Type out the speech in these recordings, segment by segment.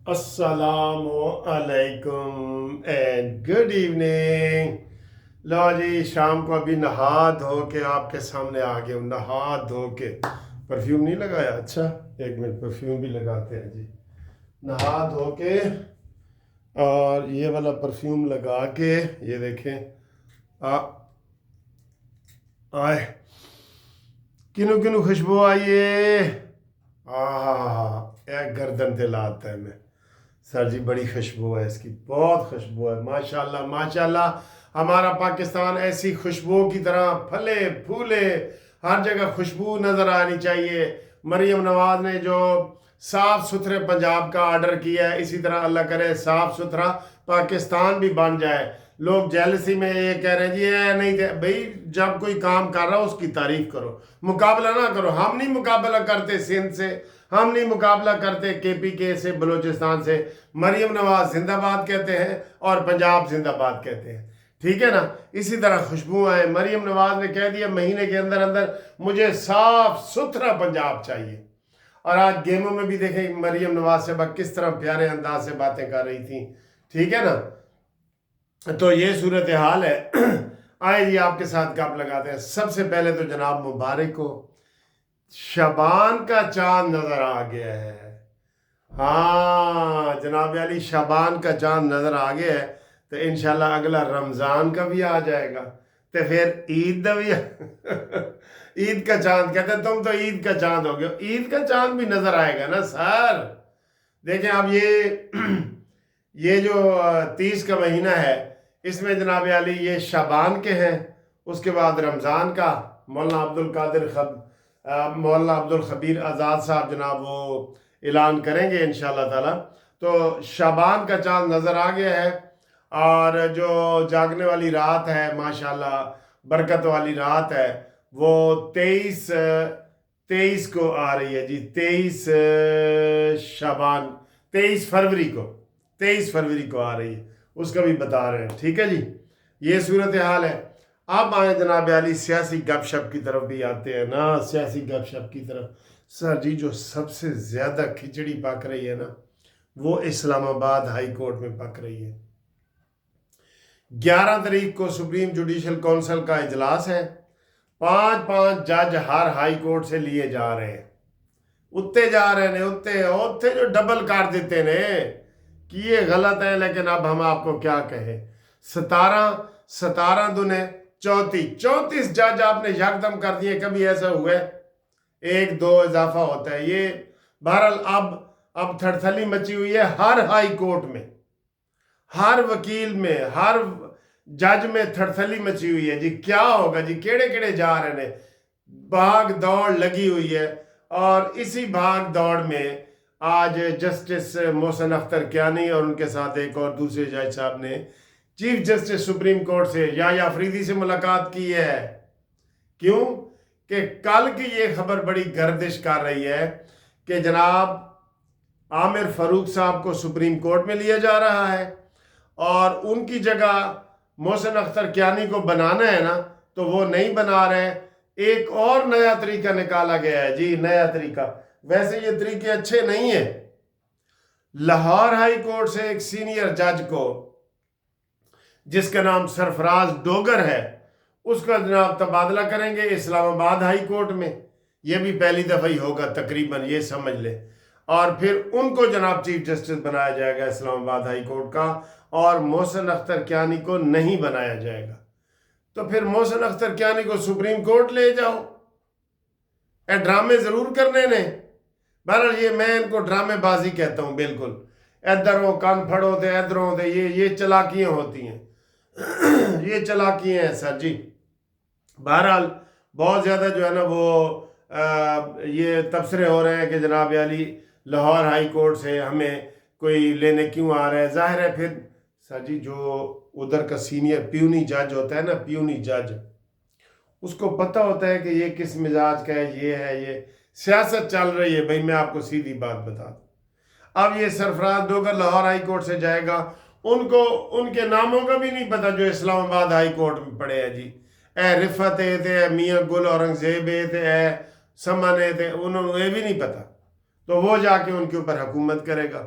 السلام علیکم and good evening. لو جی، شام کو ابھی نہا دھو کے آپ کے سامنے آ گیا ہوں. نہا دھو کے پرفیوم نہیں لگایا؟ اچھا ایک منٹ، پرفیوم بھی لگاتے ہیں جی. نہا دھو کے اور یہ والا پرفیوم لگا کے یہ دیکھیں آئے کنو کنو خوشبو آئیے. ایک گردن تے لاتا ہے میں. سر جی بڑی خوشبو ہے اس کی، بہت خوشبو ہے. ماشاءاللہ ماشاءاللہ. ہمارا پاکستان ایسی خوشبو کی طرح پھلے پھولے، ہر جگہ خوشبو نظر آنی چاہیے. مریم نواز نے جو صاف ستھرے پنجاب کا آرڈر کیا ہے، اسی طرح اللہ کرے صاف ستھرا پاکستان بھی بن جائے. لوگ جیلسی میں یہ کہہ رہے ہیں جی نہیں بھائی، جب کوئی کام کر رہا ہو اس کی تعریف کرو، مقابلہ نہ کرو. ہم نہیں مقابلہ کرتے سندھ سے، ہم نہیں مقابلہ کرتے کے پی کے سے، بلوچستان سے. مریم نواز زندہ باد کہتے ہیں اور پنجاب زندہ باد کہتے ہیں. ٹھیک ہے نا؟ اسی طرح خوشبو ہے. مریم نواز نے کہہ دیا مہینے کے اندر اندر مجھے صاف ستھرا پنجاب چاہیے. اور آج گیموں میں بھی دیکھیں مریم نواز سے کس طرح پیارے انداز سے باتیں کر رہی تھیں. ٹھیک ہے نا؟ تو یہ صورتحال ہے. آئے جی آپ کے ساتھ گپ لگاتے ہیں. سب سے پہلے تو جناب مبارک ہو، شعبان کا چاند نظر آ گیا ہے. ہاں جناب علی، شعبان کا چاند نظر آ گیا ہے تو انشاءاللہ اگلا رمضان کا بھی آ جائے گا، تو پھر عید کا بھی عید کا چاند کہتے ہیں. تم تو عید کا چاند ہو گئے، عید کا چاند بھی نظر آئے گا نا سر. دیکھیں اب یہ جو 30 کا مہینہ ہے، اس میں جناب علی یہ شعبان کے ہیں، اس کے بعد رمضان کا. مولانا عبد الخبیر آزاد صاحب جناب وہ اعلان کریں گے انشاءاللہ تعالی. تو شعبان کا چاند نظر آ گیا ہے، اور جو جاگنے والی رات ہے ماشاءاللہ برکت والی رات ہے، وہ 23 کو آ رہی ہے جی. 23 شعبان 23 فروری کو 23 فروری کو آ رہی ہے، اس کا بھی بتا رہے ہیں. ٹھیک ہے جی، یہ صورتحال ہے. اب آئیں جناب علی سیاسی گپ شپ کی طرف بھی آتے ہیں نا. سیاسی گپ شپ کی طرف سر جی جو سب سے زیادہ کھچڑی پک رہی ہے نا، وہ اسلام آباد ہائی کورٹ میں پک رہی ہے. 11 تاریخ کو سپریم جوڈیشل کونسل کا اجلاس ہے. 5 جج ہر ہائی کورٹ سے لیے جا رہے ہیں. اتے جا رہے ہیں، اتے جو ڈبل کر دیتے نے کہ یہ غلط ہے. لیکن اب ہم آپ کو کیا کہیں، 17 دنے 34 جج آپ نے یکدم کر دیے. کبھی ایسا ہوا ہے 1-2 اضافہ ہوتا ہے. یہ بہرحال اب تھڑتھلی مچی ہوئی ہے ہر ہائی کورٹ میں، ہر وکیل میں، ہر جج میں تھڑتھلی مچی ہوئی ہے جی. کیا ہوگا جی، کیڑے کیڑے جا رہے ہیں، بھاگ دوڑ لگی ہوئی ہے. اور اسی بھاگ دوڑ میں آج جسٹس محسن اختر کیانی اور ان کے ساتھ ایک اور دوسرے جج صاحب نے چیف جسٹس سپریم کورٹ سے یحییٰ افریدی سے ملاقات کی ہے. کیوں کہ کل کی یہ خبر بڑی گردش کر رہی ہے کہ جناب عامر فاروق صاحب کو سپریم کورٹ میں لیا جا رہا ہے، اور ان کی جگہ محسن اختر کیانی کو بنانا ہے نا، تو وہ نہیں بنا رہے. ایک اور نیا طریقہ نکالا گیا ہے جی، نیا طریقہ. ویسے یہ طریقے اچھے نہیں ہیں. لاہور ہائی کورٹ سے ایک سینئر جج کو، جس کا نام سرفراز ڈوگر ہے، اس کا جناب تبادلہ کریں گے اسلام آباد ہائی کورٹ میں. یہ بھی پہلی دفعہ ہی ہوگا تقریباً، یہ سمجھ لیں. اور پھر ان کو جناب چیف جسٹس بنایا جائے گا اسلام آباد ہائی کورٹ کا، اور محسن اختر کیانی کو نہیں بنایا جائے گا. تو پھر محسن اختر کیانی کو سپریم کورٹ لے جاؤ. اے ڈرامے ضرور کرنے نے. بہرحال یہ میں ان کو ڈرامے بازی کہتا ہوں. بالکل ادھر ہو کان پھڑو دے، ادھر ہو دے، یہ چلاکیاں ہوتی ہیں. یہ چلاکیاں ہیں سر جی. بہرحال بہت زیادہ جو ہے نا وہ یہ تبصرے ہو رہے ہیں کہ جناب علی لاہور ہائی کورٹ سے ہمیں کوئی لینے کیوں آ رہا ہے. ظاہر ہے پھر سر جی جو ادھر کا سینئر پیونی جج ہوتا ہے نا، پیونی جج، اس کو پتہ ہوتا ہے کہ یہ کس مزاج کا ہے. یہ سیاست چل رہی ہے بھائی. میں آپ کو سیدھی بات بتا دوں. اب یہ سرفراز ڈوگر لاہور ہائی کورٹ سے جائے گا، ان کو ان کے ناموں کا بھی نہیں پتا جو اسلام آباد ہائی کورٹ میں پڑے ہیں جی. اے رفت تھے، میاں گل اورنگزیب تھے، اے سمن تھے، انہوں نے یہ بھی نہیں پتا. تو وہ جا کے ان کے اوپر حکومت کرے گا.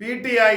PTI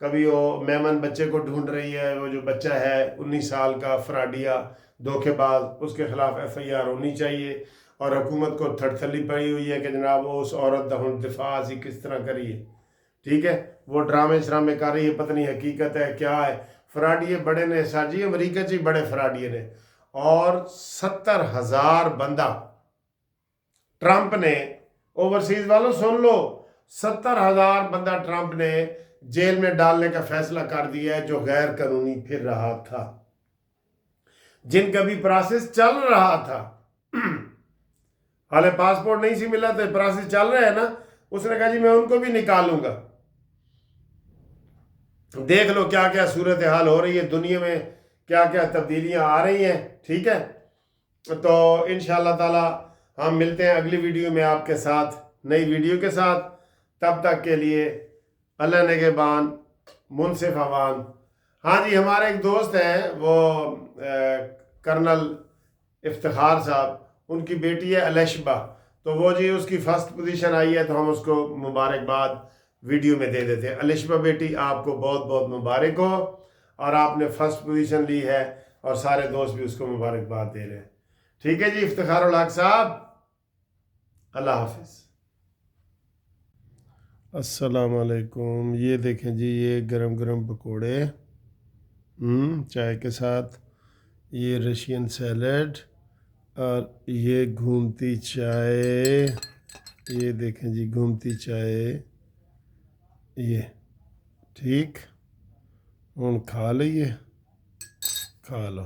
کبھی وہ میمن بچے کو ڈھونڈ رہی ہے، وہ جو بچہ ہے 19 سال کا فراڈیا دھوکے باز، اس کے خلاف FIR ہونی چاہیے، اور حکومت کو تھڑتھلی پڑی ہوئی ہے کہ جناب وہ اس عورت دا ہن دفاع اسی کس طرح کریے، ٹھیک ہے؟ وہ ڈرامے شرامے کر رہی ہے، پتہ نہیں حقیقت ہے کیا ہے۔ فراڈیے بڑے نے ساجی امریکہ چی بڑے فراڈیے نے، اور 70,000 بندہ ٹرمپ نے، اوورسیز والوں سن لو، 70,000 بندہ ٹرمپ نے جیل میں ڈالنے کا فیصلہ کر دیا ہے، جو غیر قانونی پھر رہا تھا، جن کا بھی پروسیس چل رہا تھا، حالے پاسپورٹ نہیں سی ملا تو پروسیس چل رہا ہے نا۔ اس نے کہا جی میں ان کو بھی نکالوں گا۔ دیکھ لو کیا کیا صورتحال ہو رہی ہے دنیا میں، کیا کیا تبدیلیاں آ رہی ہیں، ٹھیک ہے؟ تو انشاءاللہ تعالی ہم ملتے ہیں اگلی ویڈیو میں آپ کے ساتھ، نئی ویڈیو کے ساتھ۔ تب تک کے لیے اللہ نگہبان، منصف عوان۔ ہاں جی، ہمارے ایک دوست ہیں، وہ کرنل افتخار صاحب، ان کی بیٹی ہے الیشبا، تو وہ جی اس کی فرسٹ پوزیشن آئی ہے، تو ہم اس کو مبارکباد ویڈیو میں دے دیتے ہیں۔ الیشبا بیٹی، آپ کو بہت بہت مبارک ہو، اور آپ نے فرسٹ پوزیشن لی ہے، اور سارے دوست بھی اس کو مبارکباد دے رہے ہیں۔ ٹھیک ہے جی افتخار الحق صاحب، اللہ حافظ۔ السلام علیکم۔ یہ دیکھیں جی، یہ گرم گرم پکوڑے چائے کے ساتھ، یہ رشین سیلڈ، اور یہ گھومتی چائے، یہ دیکھیں جی گھومتی چائے، یہ ٹھیک، ہوں کھا لئیے، کھا لو۔